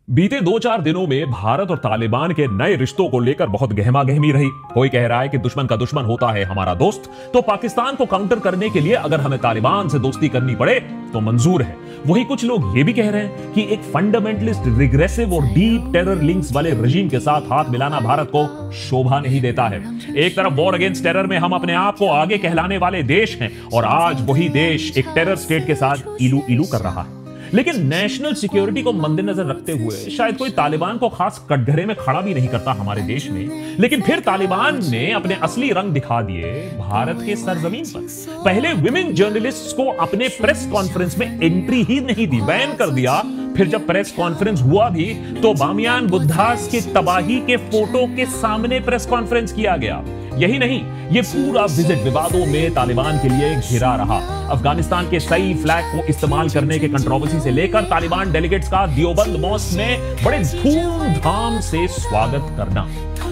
बीते 2-4 दिनों में भारत और तालिबान के नए रिश्तों को लेकर बहुत गहमा गहमी रही। कोई कह रहा है कि दुश्मन का दुश्मन होता है हमारा दोस्त, तो पाकिस्तान को काउंटर करने के लिए अगर हमें तालिबान से दोस्ती करनी पड़े तो मंजूर है। वहीं कुछ लोग ये भी कह रहे हैं कि एक फंडामेंटलिस्ट, रिग्रेसिव और डीप टेरर लिंक्स वाले रजीम के साथ हाथ मिलाना भारत को शोभा नहीं देता है। एक तरफ वॉर अगेंस्ट टेरर में हम अपने आप को आगे कहलाने वाले देश हैं और आज वही देश एक टेरर स्टेट के साथ इलू इलू कर रहा है। लेकिन नेशनल सिक्योरिटी को मद्देनजर रखते हुए शायद कोई तालिबान को खास कटघरे में खड़ा भी नहीं करता हमारे देश में। लेकिन फिर तालिबान ने अपने असली रंग दिखा दिए भारत के सरजमीन पर। पहले विमेन जर्नलिस्ट्स को अपने प्रेस कॉन्फ्रेंस में एंट्री ही नहीं दी, बैन कर दिया। फिर जब प्रेस कॉन्फ्रेंस हुआ भी तो बामियान बुद्धास की तबाही के फोटो के सामने प्रेस कॉन्फ्रेंस किया गया। यही नहीं, ये पूरा विजिट विवादों में तालिबान के लिए घिरा रहा। अफगानिस्तान के सही फ्लैग को इस्तेमाल करने के कंट्रोवर्सी से लेकर तालिबान डेलीगेट्स का दियोबंद मॉस्क में बड़े धूमधाम से स्वागत करना।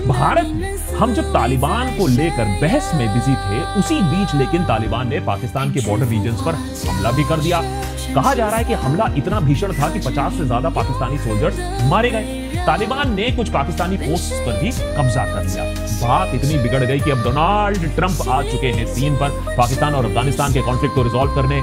भारत हम जब तालिबान को लेकर बहस में बिजी थे, उसी बीच लेकिन तालिबान ने पाकिस्तान के बॉर्डर रीजन्स पर हमला भी कर दिया। कहा जा रहा है कि हमला इतना भीषण था कि 50 से ज्यादा पाकिस्तानी सोल्जर्स मारे गए। तालिबान ने कुछ पाकिस्तानी पोस्ट्स पर भी कब्जा कर लिया। बात इतनी बिगड़ गई कि अब डोनाल्ड ट्रंप आ चुके हैं सीन पर पाकिस्तान और अफगानिस्तान के कॉन्फ्लिक्ट को रिजॉल्व करने,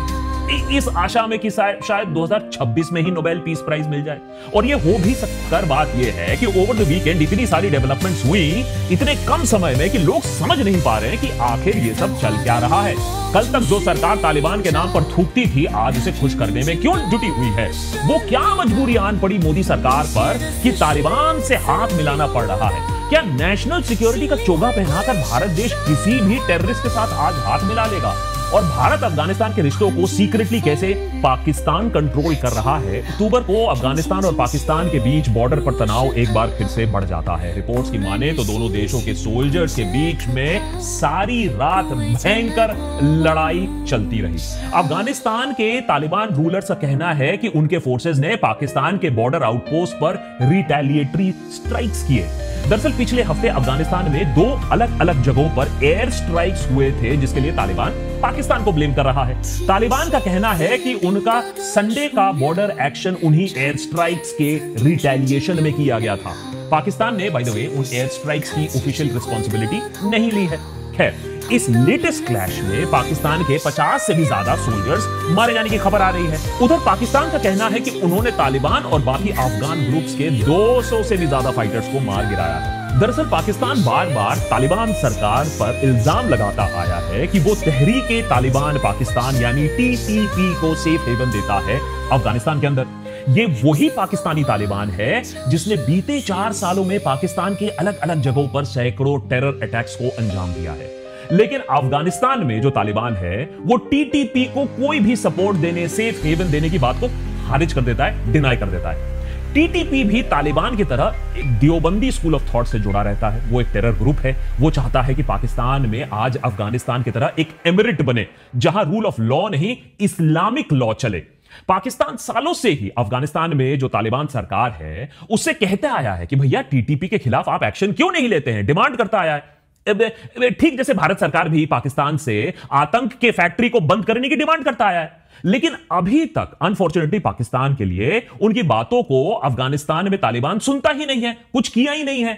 इस आशा में कि शायद 2026 में ही नोबेल पीस प्राइज मिल जाए। और ये हो भी सककर बात यह है कि ओवर द वीकेंड इतनी सारी डेवलपमेंट्स हुई इतने कम समय में कि लोग समझ नहीं पा रहे हैं कि आखिर ये सब चल क्या रहा है। कल तक जो सरकार तालिबान के नाम पर थूकती थी, आज उसे खुश करने में क्यों जुटी हुई है? वो क्या मजबूरी आन पड़ी मोदी सरकार पर कि तालिबान से हाथ मिलाना पड़ रहा है? क्या नेशनल सिक्योरिटी का चोगा पहनाकर भारत देश किसी भी टेररिस्ट के साथ आज हाथ मिला लेगा? और भारत अफगानिस्तान के रिश्तों को सीक्रेटली कैसे पाकिस्तान कंट्रोल कर रहा है? अक्टूबर को अफगानिस्तान और पाकिस्तान के बीच बॉर्डर पर तनाव एक बार फिर से बढ़ जाता है। रिपोर्ट्स की माने तो दोनों देशों के सोल्जर्स के बीच में सारी रात भयंकर लड़ाई चलती रही। अफगानिस्तान के तालिबान रूलर्स का कहना है कि उनके फोर्सेस ने पाकिस्तान के बॉर्डर आउटपोस्ट पर रिटेलिएटरी स्ट्राइक्स किए। दरअसल पिछले हफ्ते अफगानिस्तान में 2 अलग अलग जगहों पर एयर स्ट्राइक्स हुए थे, जिसके लिए तालिबान पाकिस्तान को ब्लेम कर रहा है। तालिबान का कहना है कि उनका संडे का बॉर्डर एक्शन उन्हीं एयर स्ट्राइक्स के रिटेलिएशन में किया गया था। पाकिस्तान ने बाय द वे उन एयर स्ट्राइक्स की ऑफिशियल रिस्पांसिबिलिटी नहीं ली है। खैर, इस लेटेस्ट क्लैश में पाकिस्तान के 50 से भी ज्यादा सोल्जर्स मारे जाने की खबर आ रही है। उधर पाकिस्तान का कहना है कि उन्होंने तालिबान और बाकी अफगान ग्रुप्स के 200 से भी ज्यादा फाइटर्स को मार गिराया है। दरअसल पाकिस्तान बार बार तालिबान सरकार पर इल्जाम लगाता आया है कि वो तहरीके तालिबान पाकिस्तान यानी TTP को सेफ हेवन देता है अफगानिस्तान के अंदर। ये वही पाकिस्तानी तालिबान है जिसने बीते 4 सालों में पाकिस्तान के अलग अलग जगहों पर सैकड़ों टेरर अटैक्स को अंजाम दिया है। लेकिन अफगानिस्तान में जो तालिबान है वो TTP को कोई भी सपोर्ट देने, सेफ हेवन देने की बात को खारिज कर देता है, डिनाई कर देता है। TTP भी तालिबान की तरह एक दियोबंदी स्कूल ऑफ थॉट से जुड़ा रहता है। वो एक टेरर ग्रुप है। वो चाहता है कि पाकिस्तान में आज अफगानिस्तान की तरह एक एमिरेट बने जहां रूल ऑफ लॉ नहीं, इस्लामिक लॉ चले। पाकिस्तान सालों से ही अफगानिस्तान में जो तालिबान सरकार है उससे कहता आया है कि भैया TTP के खिलाफ आप एक्शन क्यों नहीं लेते हैं, डिमांड करता आया है। ठीक जैसे भारत सरकार भी पाकिस्तान से आतंक के फैक्ट्री को बंद करने की डिमांड करता आया है। लेकिन अभी तक अनफॉर्चुनेटली पाकिस्तान के लिए उनकी बातों को अफगानिस्तान में तालिबान सुनता ही नहीं है, कुछ किया ही नहीं है।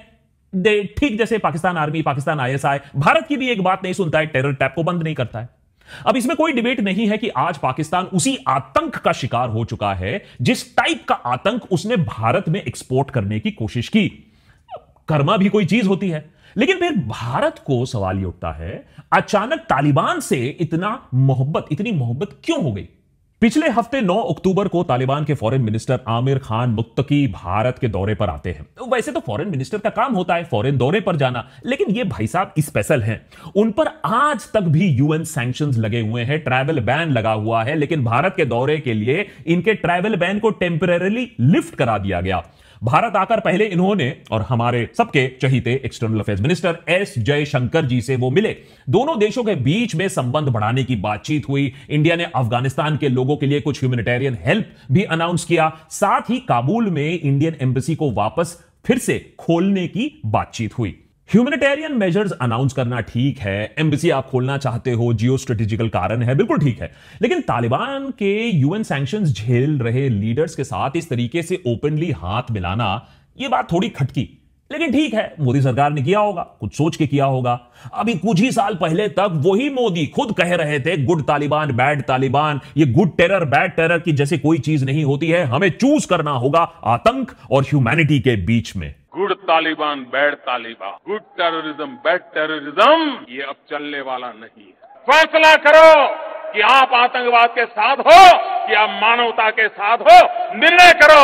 ठीक जैसे पाकिस्तान आर्मी, पाकिस्तान ISI भारत की भी एक बात नहीं सुनता है, टेरर टैप को बंद नहीं करता है। अब इसमें कोई डिबेट नहीं है कि आज पाकिस्तान उसी आतंक का शिकार हो चुका है जिस टाइप का आतंक उसने भारत में एक्सपोर्ट करने की कोशिश की। कर्मा भी कोई चीज होती है। लेकिन फिर भारत को सवाल यह उठता है, अचानक तालिबान से इतनी मोहब्बत क्यों हो गई? पिछले हफ्ते 9 अक्टूबर को तालिबान के फॉरेन मिनिस्टर आमिर खान मुत्तकी भारत के दौरे पर आते हैं। तो वैसे तो फॉरेन मिनिस्टर का काम होता है फॉरेन दौरे पर जाना, लेकिन ये भाई साहब स्पेशल हैं। उन पर आज तक भी UN सैंक्शंस लगे हुए हैं, ट्रैवल बैन लगा हुआ है। लेकिन भारत के दौरे के लिए इनके ट्रैवल बैन को टेम्परेरीली लिफ्ट करा दिया गया। भारत आकर पहले इन्होंने और हमारे सबके चहीते external affairs minister S Jaishankar ji से वो मिले। दोनों देशों के बीच में संबंध बढ़ाने की बातचीत हुई। इंडिया ने अफगानिस्तान के लोगों के लिए कुछ ह्यूमैनिटेरियन हेल्प भी अनाउंस किया। साथ ही काबुल में इंडियन एम्बेसी को वापस फिर से खोलने की बातचीत हुई। ह्यूमैनिटेरियन मेजर्स अनाउंस करना ठीक है, एम्बेसी आप खोलना चाहते हो, जियो स्ट्रेटेजिकल कारण है, बिल्कुल ठीक है। लेकिन तालिबान के यूएन सैंक्शंस झेल रहे लीडर्स के साथ इस तरीके से ओपनली हाथ मिलाना, यह बात थोड़ी खटकी। लेकिन ठीक है, मोदी सरकार ने किया होगा, कुछ सोच के किया होगा। अभी कुछ ही साल पहले तक वही मोदी खुद कह रहे थे गुड तालिबान बैड तालिबान, ये गुड टेरर बैड टेरर की जैसी कोई चीज नहीं होती है, हमें चूज करना होगा आतंक और ह्यूमैनिटी के बीच में। Good Taliban bad Taliban, good terrorism bad terrorism, ये अब चलने वाला नहीं है। फैसला करो कि आप आतंकवाद के साथ हो कि आप मानवता के साथ हो, निर्णय करो।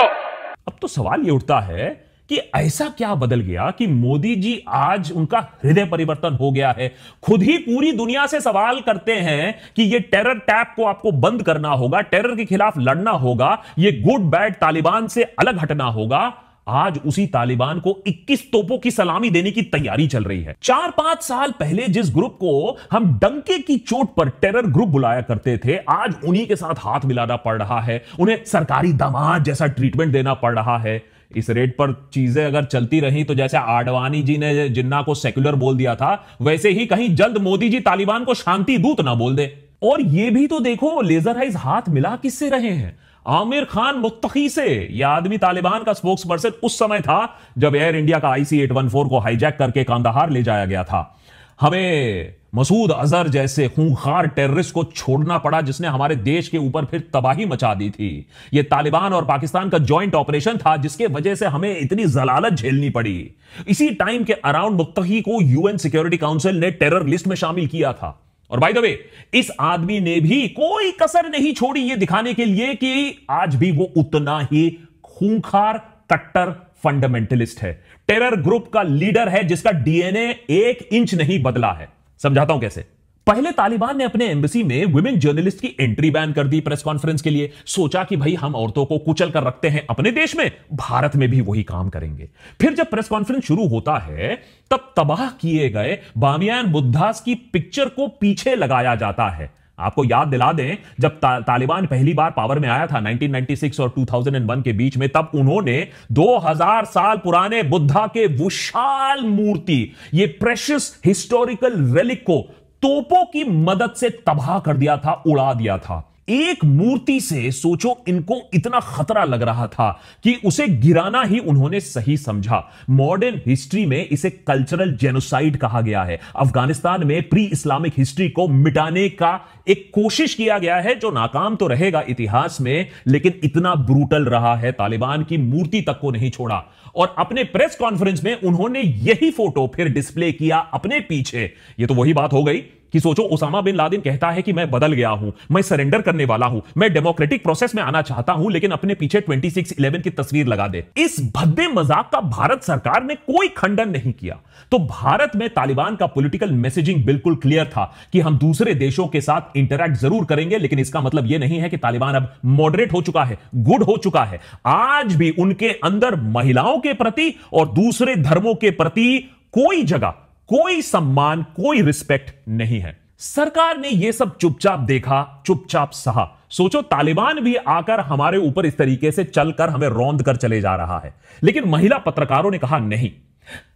अब तो सवाल ये उठता है कि ऐसा क्या बदल गया कि मोदी जी आज उनका हृदय परिवर्तन हो गया है, खुद ही पूरी दुनिया से सवाल करते हैं कि ये टेरर टैप को आपको बंद करना होगा, टेरर के खिलाफ लड़ना होगा, ये गुड बैड तालिबान से अलग हटना होगा। आज उसी तालिबान को 21 तोपों की सलामी देने की तैयारी चल रही है। 4-5 साल पहले जिस ग्रुप को हम डंके की चोट पर टेरर ग्रुप बुलाया करते थे, आज उन्हीं के साथ हाथ मिलाना पड़ रहा है, उन्हें सरकारी दामाद जैसा ट्रीटमेंट देना पड़ रहा है। इस रेट पर चीजें अगर चलती रही तो जैसे आडवाणी जी ने जिन्ना को सेक्युलर बोल दिया था, वैसे ही कहीं जल्द मोदी जी तालिबान को शांति दूत ना बोल दे। और यह भी तो देखो, लेजराइज हाथ मिला किससे रहे हैं? आमिर खान मुत्तकी से। यह आदमी तालिबान का स्पोक्स पर्सन उस समय था जब एयर इंडिया का IC-814 को हाईजैक करके कांदाहार ले जाया गया था। हमें मसूद अजहर जैसे खूंखार टेररिस्ट को छोड़ना पड़ा जिसने हमारे देश के ऊपर फिर तबाही मचा दी थी। यह तालिबान और पाकिस्तान का जॉइंट ऑपरेशन था जिसके वजह से हमें इतनी जलालत झेलनी पड़ी। इसी टाइम के अराउंड मुत्तकी को यूएन सिक्योरिटी काउंसिल ने टेरर लिस्ट में शामिल किया था। और बाय द वे, इस आदमी ने भी कोई कसर नहीं छोड़ी यह दिखाने के लिए कि आज भी वो उतना ही खूंखार कट्टर फंडामेंटलिस्ट है, टेरर ग्रुप का लीडर है जिसका डीएनए 1 इंच नहीं बदला है। समझाता हूं कैसे। पहले तालिबान ने अपने एम्बेसी में वुमेन जर्नलिस्ट की एंट्री बैन कर दी प्रेस कॉन्फ्रेंस के लिए। सोचा कि भाई हम औरतों को कुचल कर रखते हैं अपने देश में, भारत में भी वही काम करेंगे। फिर जब प्रेस कॉन्फ्रेंस शुरू होता है तब तबाह किए गए बामियान बुद्धास की पिक्चर को पीछे लगाया जाता है। आपको याद दिला दें, जब तालिबान पहली बार पावर में आया था 1996 और 2001 के बीच में, तब उन्होंने 2000 साल पुराने बुद्धा के विशाल मूर्ति, ये प्रेशियस हिस्टोरिकल रेलिक को तोपों की मदद से तबाह कर दिया था, उड़ा दिया था। एक मूर्ति से सोचो, इनको इतना खतरा लग रहा था कि उसे गिराना ही उन्होंने सही समझा। मॉडर्न हिस्ट्री में इसे कल्चरल जेनोसाइड कहा गया है। अफगानिस्तान में प्री इस्लामिक हिस्ट्री को मिटाने का एक कोशिश किया गया है जो नाकाम तो रहेगा इतिहास में, लेकिन इतना ब्रूटल रहा है, तालिबान की मूर्ति तक को नहीं छोड़ा। और अपने प्रेस कॉन्फ्रेंस में उन्होंने यही फोटो फिर डिस्प्ले किया अपने पीछे। यह तो वही बात हो गई कि सोचो, ओसामा बिन लादेन कहता है कि मैं बदल गया हूं, मैं सरेंडर करने वाला हूं, मैं डेमोक्रेटिक प्रोसेस में आना चाहता हूं, लेकिन अपने पीछे 26/11 की तस्वीर लगा दे। इस भद्दे मजाक का भारत सरकार ने कोई खंडन नहीं किया। तो भारत में तालिबान का पॉलिटिकल मैसेजिंग बिल्कुल क्लियर था कि हम दूसरे देशों के साथ इंटरैक्ट जरूर करेंगे, लेकिन इसका मतलब यह नहीं है कि तालिबान अब मॉडरेट हो चुका है, गुड हो चुका है। आज भी उनके अंदर महिलाओं के प्रति और दूसरे धर्मों के प्रति कोई जगह, कोई सम्मान, कोई रिस्पेक्ट नहीं है। सरकार ने यह सब चुपचाप देखा, चुपचाप सहा। सोचो, तालिबान भी आकर हमारे ऊपर इस तरीके से चलकर हमें रौंद कर चले जा रहा है, लेकिन महिला पत्रकारों ने कहा नहीं।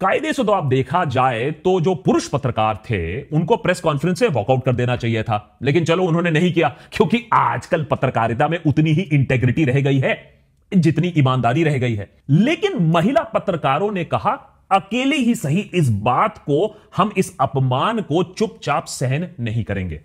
कायदे से तो आप देखा जाए तो जो पुरुष पत्रकार थे उनको प्रेस कॉन्फ्रेंस से वॉकआउट कर देना चाहिए था, लेकिन चलो उन्होंने नहीं किया, क्योंकि आजकल पत्रकारिता में उतनी ही इंटेग्रिटी रह गई है जितनी ईमानदारी रह गई है। लेकिन महिला पत्रकारों ने कहा, अकेले ही सही, इस बात को, हम इस अपमान को चुपचाप सहन नहीं करेंगे।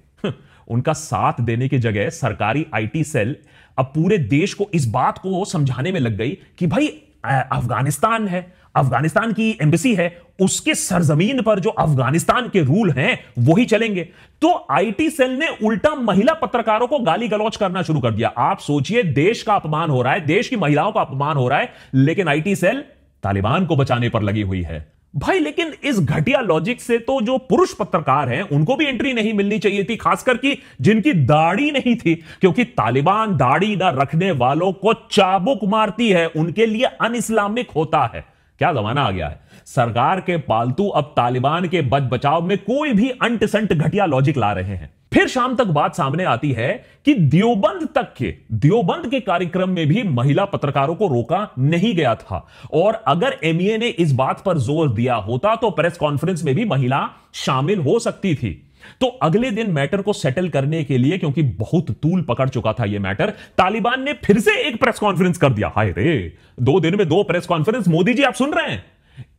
उनका साथ देने की जगह सरकारी IT सेल अब पूरे देश को इस बात को समझाने में लग गई कि भाई अफगानिस्तान है, अफगानिस्तान की एम्बेसी है, उसके सरजमीन पर जो अफगानिस्तान के रूल हैं वही चलेंगे। तो IT सेल ने उल्टा महिला पत्रकारों को गाली गलौज करना शुरू कर दिया। आप सोचिए, देश का अपमान हो रहा है, देश की महिलाओं का अपमान हो रहा है, लेकिन IT सेल तालिबान को बचाने पर लगी हुई है। भाई, लेकिन इस घटिया लॉजिक से तो जो पुरुष पत्रकार हैं उनको भी एंट्री नहीं मिलनी चाहिए थी, खासकर कि जिनकी दाढ़ी नहीं थी, क्योंकि तालिबान दाढ़ी ना रखने वालों को चाबुक मारती है, उनके लिए अनइस्लामिक होता है। क्या जमाना आ गया है। सरकार के पालतू अब तालिबान के बच बचाव में कोई भी अंट संट घटिया लॉजिक ला रहे हैं। फिर शाम तक बात सामने आती है कि देवबंद के कार्यक्रम में भी महिला पत्रकारों को रोका नहीं गया था, और अगर एमईए ने इस बात पर जोर दिया होता तो प्रेस कॉन्फ्रेंस में भी महिला शामिल हो सकती थी। तो अगले दिन मैटर को सेटल करने के लिए, क्योंकि बहुत तूल पकड़ चुका था यह मैटर, तालिबान ने फिर से एक प्रेस कॉन्फ्रेंस कर दिया। हाय रे, 2 दिन में 2 प्रेस कॉन्फ्रेंस। मोदी जी, आप सुन रहे हैं?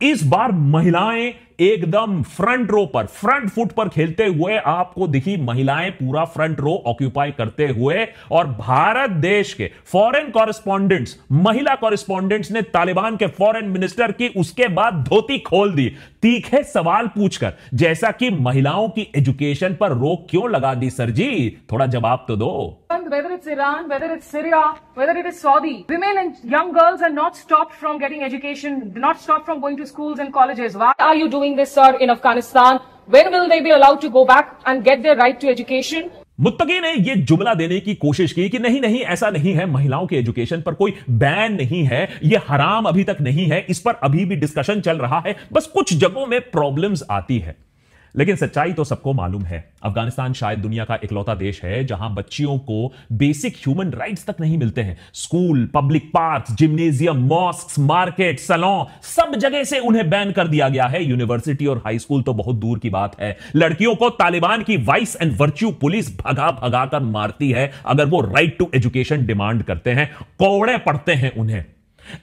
इस बार महिलाएं एकदम फ्रंट रो पर, फ्रंट फुट पर खेलते हुए आपको दिखी। महिलाएं पूरा फ्रंट रो ऑक्यूपाई करते हुए, और भारत देश के फॉरेन कॉरेस्पॉन्डेंट्स, महिला कॉरेस्पॉन्डेंट्स ने तालिबान के फॉरेन मिनिस्टर की उसके बाद धोती खोल दी, तीखे सवाल पूछकर, जैसा कि महिलाओं की एजुकेशन पर रोक क्यों लगा दी सर जी? थोड़ा जवाब तो दो। Whether it's Iran, whether it's Syria, whether it is Saudi, women and young girls are not stopped from getting education, not stopped from going to schools and colleges. Why are you doing this, sir, in Afghanistan? When will they be allowed to go back and get their right to education? Muttaqi ने यह जुमला देने की कोशिश की कि नहीं नहीं, ऐसा नहीं है, महिलाओं के एजुकेशन पर कोई बैन नहीं है, यह हराम अभी तक नहीं है, इस पर अभी भी डिस्कशन चल रहा है, बस कुछ जगहों में प्रॉब्लम्स आती है। लेकिन सच्चाई तो सबको मालूम है, अफगानिस्तान शायद दुनिया का इकलौता देश है जहां बच्चियों को बेसिक ह्यूमन राइट्स तक नहीं मिलते हैं। School, public parks, gymnasium, mosques, market, saloon, सब जगह से उन्हें बैन कर दिया गया है। यूनिवर्सिटी और हाई स्कूल तो बहुत दूर की बात है। लड़कियों को तालिबान की वाइस एंड वर्च्यू पुलिस भगा भगा कर मारती है अगर वो राइट टू एजुकेशन डिमांड करते हैं, कौड़े पड़ते हैं उन्हें।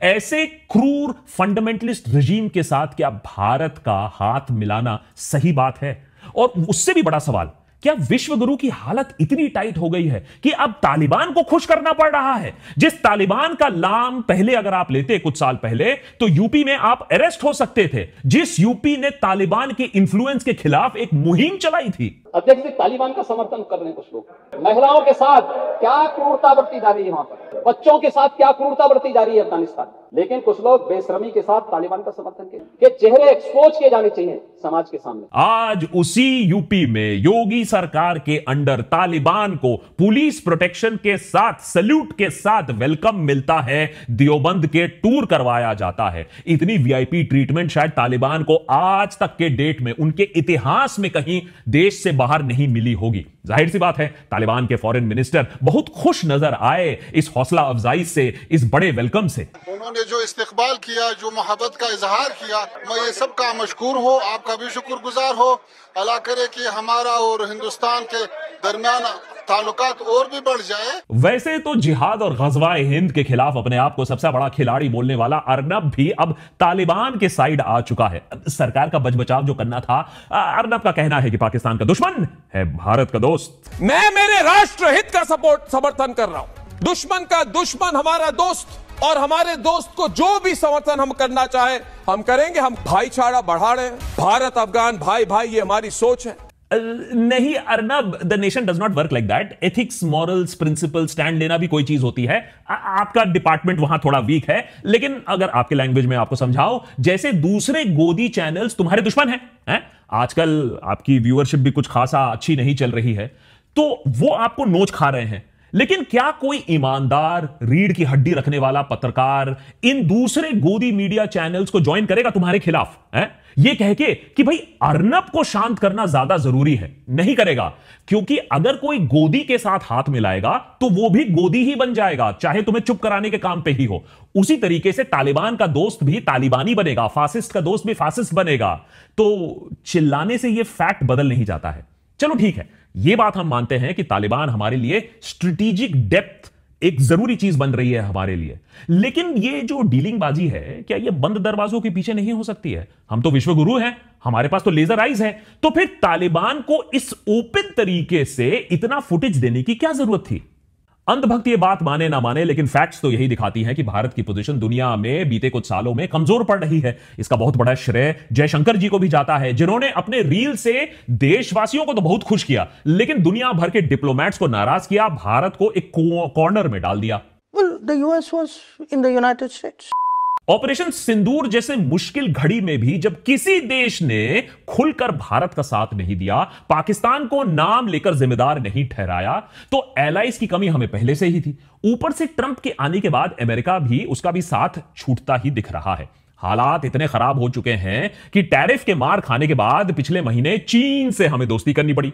ऐसे क्रूर फंडामेंटलिस्ट रजीम के साथ क्या भारत का हाथ मिलाना सही बात है? और उससे भी बड़ा सवाल, क्या विश्व गुरु की हालत इतनी टाइट हो गई है कि अब तालिबान को खुश करना पड़ रहा है? जिस तालिबान का नाम पहले अगर आप लेते कुछ साल पहले, तो यूपी में आप अरेस्ट हो सकते थे। जिस यूपी ने तालिबान के इन्फ्लुएंस के खिलाफ एक मुहिम चलाई थी। अध्यक्ष जी, तालिबान का समर्थन कर रहे हैं कुछ लोग। महिलाओं के साथ क्या क्रूरता बरती जा रही है वहां पर, बच्चों के साथ क्या क्रूरता बरती जा रही है अफगानिस्तान। लेकिन कुछ लोग बेशर्मी के साथ तालिबान का समर्थन किए। चेहरे एक्सपोज किए जाने चाहिए समाज के सामने। आज उसी यूपी में योगी सरकार के अंडर तालिबान को पुलिस प्रोटेक्शन के साथ, सल्यूट के साथ वेलकम मिलता है, देवबंद के टूर करवाया जाता है। इतनी वीआईपी ट्रीटमेंट शायद तालिबान को आज तक के डेट में, उनके इतिहास में कहीं देश से बाहर नहीं मिली होगी। जाहिर सी बात है, तालिबान के फॉरेन मिनिस्टर बहुत खुश नजर आए इस हौसला अफजाई से, इस बड़े वेलकम से। उन्होंने जो इस्तकबाल किया, जो मोहब्बत का इजहार किया, मैं ये सबका मशकूर हूँ, आपका भी शुक्रगुजार हो। अल्लाह करे कि हमारा और हिंदुस्तान के दरमियान ताल्लुकात और भी बढ़ जाए। वैसे तो जिहाद और गज़वाए हिंद के खिलाफ अपने आप को सबसे बड़ा खिलाड़ी बोलने वाला अर्नब भी अब तालिबान के साइड आ चुका है। सरकार का बचाव जो करना था, अर्नब का कहना है कि पाकिस्तान का दुश्मन है भारत का दोस्त। मैं मेरे राष्ट्र हित का समर्थन कर रहा हूं। दुश्मन का दुश्मन हमारा दोस्त, और हमारे दोस्त को जो भी समर्थन हम करना चाहे हम करेंगे। हम भाईचारा बढ़ा रहे हैं, भारत अफगान भाई भाई, ये हमारी सोच है। नहीं Arnab, the nation does not work like that. Ethics, morals, principle, stand लेना भी कोई चीज होती है। आपका डिपार्टमेंट वहां थोड़ा वीक है, लेकिन अगर आपके लैंग्वेज में आपको समझाओ, जैसे दूसरे गोदी चैनल्स तुम्हारे दुश्मन हैं, आजकल आपकी व्यूअरशिप भी कुछ खासा अच्छी नहीं चल रही है, तो वो आपको नोच खा रहे हैं। लेकिन क्या कोई ईमानदार, रीढ़ की हड्डी रखने वाला पत्रकार इन दूसरे गोदी मीडिया चैनल्स को ज्वाइन करेगा तुम्हारे खिलाफ, ये कह के कि भाई अर्नब को शांत करना ज्यादा जरूरी है? नहीं करेगा, क्योंकि अगर कोई गोदी के साथ हाथ मिलाएगा तो वो भी गोदी ही बन जाएगा, चाहे तुम्हें चुप कराने के काम पे ही हो। उसी तरीके से तालिबान का दोस्त भी तालिबानी बनेगा, फासिस्ट का दोस्त भी फासिस्ट बनेगा। तो चिल्लाने से यह फैक्ट बदल नहीं जाता है। चलो ठीक है, यह बात हम मानते हैं कि तालिबान हमारे लिए स्ट्रेटेजिक डेप्थ एक जरूरी चीज बन रही है हमारे लिए, लेकिन ये जो डीलिंग बाजी है, क्या ये बंद दरवाजों के पीछे नहीं हो सकती है? हम तो विश्वगुरु हैं, हमारे पास तो लेजर आइज है, तो फिर तालिबान को इस ओपन तरीके से इतना फुटेज देने की क्या जरूरत थी? अंधभक्त ये बात माने ना माने, लेकिन फैक्ट्स तो यही दिखाती हैं कि भारत की पोजीशन दुनिया में बीते कुछ सालों में कमजोर पड़ रही है। इसका बहुत बड़ा श्रेय जयशंकर जी को भी जाता है, जिन्होंने अपने रील से देशवासियों को तो बहुत खुश किया, लेकिन दुनिया भर के डिप्लोमैट्स को नाराज किया, भारत को एक कॉर्नर में डाल दिया। Well, the US was in the United States. Operation Sindoor जैसे मुश्किल घड़ी में भी जब किसी देश ने खुलकर भारत का साथ नहीं दिया, पाकिस्तान को नाम लेकर जिम्मेदार नहीं ठहराया, तो एलाइज की कमी हमें पहले से ही थी। ऊपर से ट्रंप के आने के बाद अमेरिका भी उसका भी साथ छूटता ही दिख रहा है। हालात इतने खराब हो चुके हैं कि टैरिफ के मार खाने के बाद पिछले महीने चीन से हमें दोस्ती करनी पड़ी।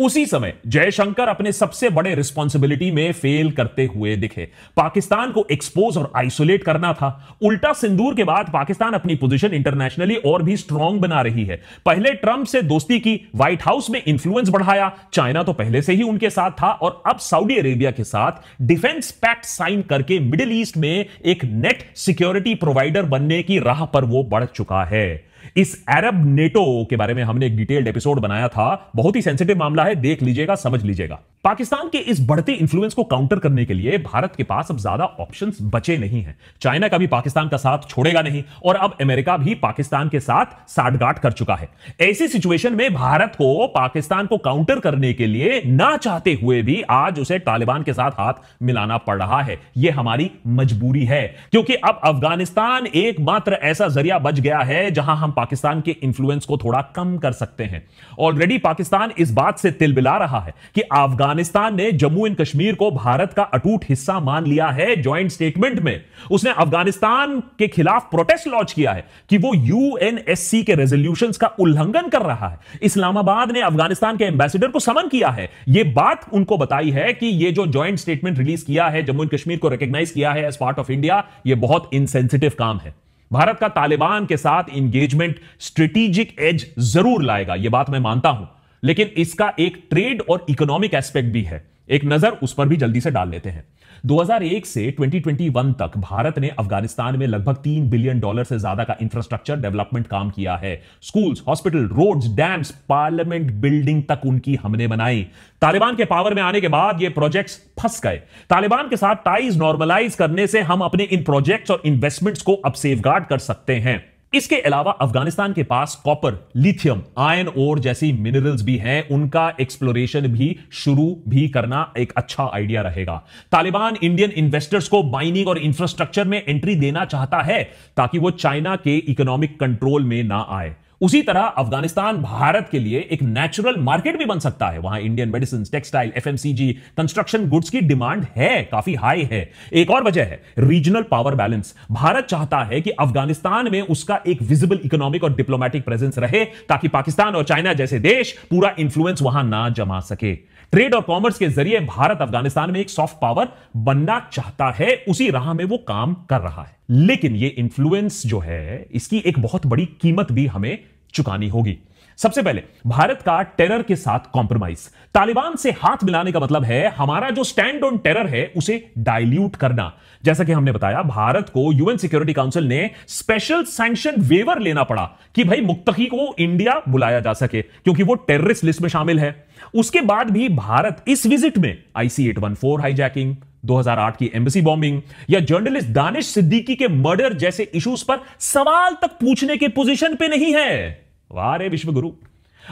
उसी समय जयशंकर अपने सबसे बड़े रिस्पॉन्सिबिलिटी में फेल करते हुए दिखे। पाकिस्तान को एक्सपोज और आइसोलेट करना था। उल्टा सिंदूर के बाद पाकिस्तान अपनी पोजीशन इंटरनेशनली और भी स्ट्रांग बना रही है। पहले ट्रंप से दोस्ती की, व्हाइट हाउस में इंफ्लुएंस बढ़ाया, चाइना तो पहले से ही उनके साथ था, और अब सऊदी अरेबिया के साथ डिफेंस पैक्ट साइन करके मिडिल ईस्ट में एक नेट सिक्योरिटी प्रोवाइडर बनने की राह पर वो बढ़ चुका है। इस अरब नेटो के बारे में हमने एक डिटेल्ड एपिसोड बनाया था, बहुत ही सेंसिटिव मामला है, देख लीजिएगा, समझ लीजिएगा। पाकिस्तान के इस बढ़ते इंफ्लुएंस को काउंटर करने के लिए भारत के पास अब ज्यादा ऑप्शंस बचे नहीं हैं। चाइना का भी पाकिस्तान का साथ छोड़ेगा नहीं, और अब अमेरिका भी पाकिस्तान के साथ साठगांठ कर चुका है। ऐसी सिचुएशन में भारत को पाकिस्तान को काउंटर करने के लिए ना चाहते हुए भी आज उसे तालिबान के साथ हाथ मिलाना पड़ रहा है। यह हमारी मजबूरी है, क्योंकि अब अफगानिस्तान एकमात्र ऐसा जरिया बच गया है जहां हम पाकिस्तान के इंफ्लुएंस को थोड़ा कम कर सकते हैं। ऑलरेडी पाकिस्तान इस बात से तिलबिला रहा है कि अफगानिस्तान ने जम्मू एंड कश्मीर को भारत का अटूट हिस्सा मान लिया है। जॉइंट स्टेटमेंट में उसने अफगानिस्तान के खिलाफ प्रोटेस्ट लॉन्च किया है कि वो यूएनएससी के रेजोल्यूशंस का उल्लंघन कर रहा है। इस्लामाबाद ने अफगानिस्तान के एम्बेसडर को समन किया है। यह बात उनको बताई है कि यह जो जॉइंट स्टेटमेंट रिलीज किया है, जम्मू एंड कश्मीर को रिकॉग्नाइज किया है एज पार्ट ऑफ इंडिया, यह बहुत इनसेंसिटिव काम है। भारत का तालिबान के साथ इंगेजमेंट स्ट्रेटेजिक एज जरूर लाएगा, यह बात मैं मानता हूं, लेकिन इसका एक ट्रेड और इकोनॉमिक एस्पेक्ट भी है। एक नजर उस पर भी जल्दी से डाल लेते हैं। 2001 से 2021 तक भारत ने अफगानिस्तान में लगभग $3 बिलियन से ज्यादा का इंफ्रास्ट्रक्चर डेवलपमेंट काम किया है। Schools, hospital, roads, dams, parliament building तक उनकी हमने बनाई। तालिबान के पावर में आने के बाद ये प्रोजेक्ट्स फंस गए। तालिबान के साथ टाइज नॉर्मलाइज करने से हम अपने इन प्रोजेक्ट्स और इन्वेस्टमेंट्स को अब सेफगार्ड कर सकते हैं। इसके अलावा अफगानिस्तान के पास कॉपर, लिथियम, आयरन ओर जैसी मिनरल्स भी हैं, उनका एक्सप्लोरेशन भी शुरू भी करना एक अच्छा आइडिया रहेगा। तालिबान इंडियन इन्वेस्टर्स को माइनिंग और इंफ्रास्ट्रक्चर में एंट्री देना चाहता है ताकि वो चाइना के इकोनॉमिक कंट्रोल में ना आए। उसी तरह अफगानिस्तान भारत के लिए एक नेचुरल मार्केट भी बन सकता है। वहां Indian medicine, textile, FMCG, construction goods की डिमांड है, काफी हाई है। एक और वजह है रीजनल पावर बैलेंस। भारत चाहता है कि अफगानिस्तान में उसका एक विजिबल इकोनॉमिक और डिप्लोमेटिक प्रेजेंस रहे ताकि पाकिस्तान और चाइना जैसे देश पूरा इंफ्लुएंस वहां ना जमा सके। ट्रेड और कॉमर्स के जरिए भारत अफगानिस्तान में एक सॉफ्ट पावर बनना चाहता है, उसी राह में वो काम कर रहा है। लेकिन ये इंफ्लुएंस जो है, इसकी एक बहुत बड़ी कीमत भी हमें चुकानी होगी। सबसे पहले भारत का टेरर के साथ कॉम्प्रोमाइज। तालिबान से हाथ मिलाने का मतलब है हमारा जो स्टैंड ऑन टेरर है उसे डाइल्यूट करना। जैसा कि हमने बताया, भारत को यूएन सिक्योरिटी काउंसिल ने स्पेशल सैंक्शन वेवर लेना पड़ा कि भाई मुत्तकी को इंडिया बुलाया जा सके, क्योंकि वो टेररिस्ट लिस्ट में शामिल है। उसके बाद भी भारत इस विजिट में IC-814 हाईजैकिंग, 2008 की एम्बेसी बॉम्बिंग या जर्नलिस्ट दानिश सिद्दीकी के मर्डर जैसे इश्यूज पर सवाल तक पूछने के पोजीशन पे नहीं है। वाह रे विश्वगुरु।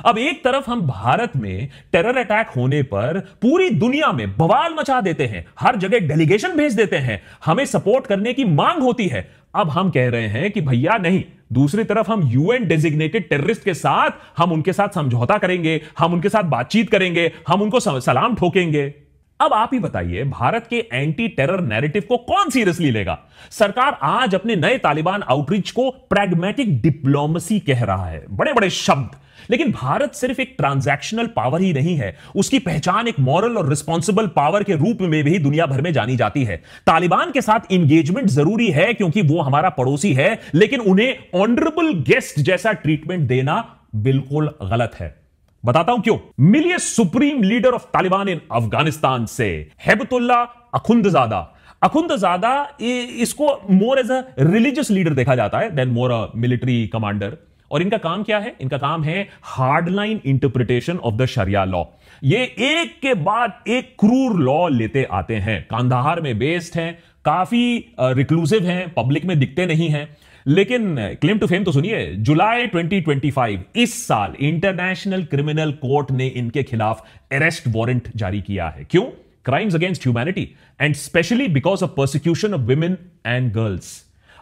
अब एक तरफ हम भारत में टेरर अटैक होने पर पूरी दुनिया में बवाल मचा देते हैं, हर जगह डेलीगेशन भेज देते हैं, हमें सपोर्ट करने की मांग होती है। अब हम कह रहे हैं कि भैया नहीं, दूसरी तरफ हम यूएन डेजिग्नेटेड टेररिस्ट के साथ, हम उनके साथ समझौता करेंगे, हम उनके साथ बातचीत करेंगे, हम उनको सलाम ठोकेंगे। अब आप ही बताइए, भारत के एंटी टेरर नैरेटिव को कौन सीरियसली लेगा? सरकार आज अपने नए तालिबान आउटरीच को प्रैग्मेटिक डिप्लोमेसी कह रहा है, बड़े बड़े शब्द। लेकिन भारत सिर्फ एक ट्रांजैक्शनल पावर ही नहीं है, उसकी पहचान एक मॉरल और रिस्पॉन्सिबल पावर के रूप में भी दुनिया भर में जानी जाती है। तालिबान के साथ इंगेजमेंट जरूरी है क्योंकि वो हमारा पड़ोसी है, लेकिन उन्हें ऑनरेबल गेस्ट जैसा ट्रीटमेंट देना बिल्कुल गलत है। बताता हूं क्यों। मिलिए supreme leader of Taliban in Afghanistan से, हेबतुल्ला अखुंदजादा। अखुंदजादा इसको more as a religious leader देखा जाता है then more a military commander. और इनका काम क्या है? इनका काम है hardline interpretation of the sharia law. ये एक के बाद एक क्रूर लॉ लेते आते हैं। कांधार में बेस्ड हैं, काफी रिक्लूसिव हैं, पब्लिक में दिखते नहीं हैं, लेकिन क्लेम टू फेम तो सुनिए। जुलाई 2025 इस साल इंटरनेशनल क्रिमिनल कोर्ट ने इनके खिलाफ अरेस्ट वारंट जारी किया है। क्यों? Crimes against humanity and specially because of persecution of women and girls.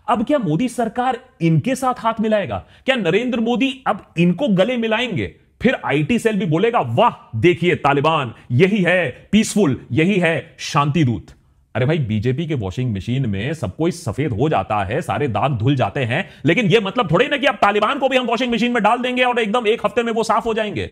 अब क्या मोदी सरकार इनके साथ हाथ मिलाएगा? क्या नरेंद्र मोदी अब इनको गले मिलाएंगे? फिर आईटी सेल भी बोलेगा वाह देखिए तालिबान यही है पीसफुल, यही है शांति दूत। अरे भाई, बीजेपी के वॉशिंग मशीन में सब कोई सफेद हो जाता है, सारे दाग धुल जाते हैं, लेकिन यह मतलब थोड़े ना कि अब तालिबान को भी हम वॉशिंग मशीन में डाल देंगे और एकदम एक हफ्ते में वो साफ हो जाएंगे।